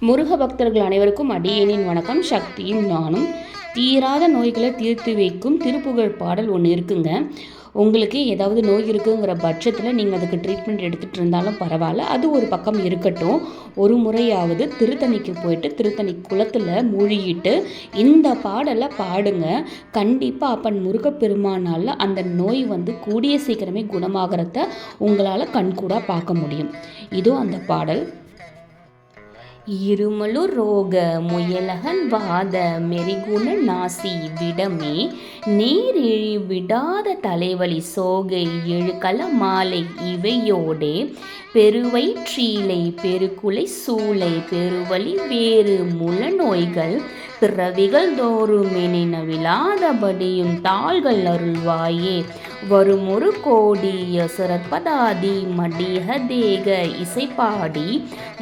முருக பக்தர்கள் அனைவருக்கும் அடியேனின் வணக்கம். சக்தியும் நானும். தீராத நோய்களை தீர்த்து வைக்கும் திருப்புகழ் பாடல் ஒன்று இருக்குங்க. உங்களுக்கு ஏதாவது நோய் இருக்குங்கிற பட்சத்தில் நீங்கள் அதுக்கு ட்ரீட்மெண்ட் எடுத்துகிட்டு இருந்தாலும் பரவாயில்ல, அது ஒரு பக்கம் இருக்கட்டும். ஒரு முறையாவது திருத்தணிக்கு போயிட்டு திருத்தணி குளத்தில் மூழ்கிட்டு இந்த பாடலை பாடுங்க. கண்டிப்பாக அப்பன் முருகப்பெருமானால் அந்த நோய் கூடிய சீக்கிரமே குணமாகறத உங்களால் கண்கூடாக பார்க்க முடியும். இதோ அந்த பாடல். இருமலு ரோக முயலகன் வாத மெரிகுண நாசி விடமே நேரிழி விடாத தலைவலி சோகை எழுகல மாலை இவையோடே பெருவயிற்றீலை பெருக்குலை சூளை பெருவலி வேறு முல நோய்கள் பிறவிகள் தோறுமெனை நவிலாதபடியும் தாள்கள் அருள்வாயே வருமொரு கோடி யசுரற்பதாதி மடிய தேக இசைப்பாடி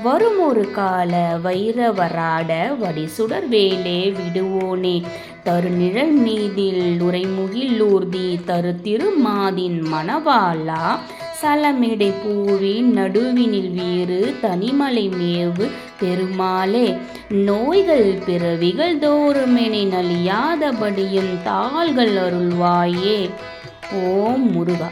வருமொரு கால வைரவராட வடிசுடர் வேலே விடுவோனே தருநிழல் மீதில் உரைமுகில் ஊர்தி தரு திருமாதின் மணவாளா சலமிடை பூவின் நடுவினில் வீறு தனிமலை மேவு பெருமாளே நோய்கள் பிறவிகள் தோறுமெனை நலியாதபடியும் தாள்கள் அருள்வாயே. ஓம் முருகா.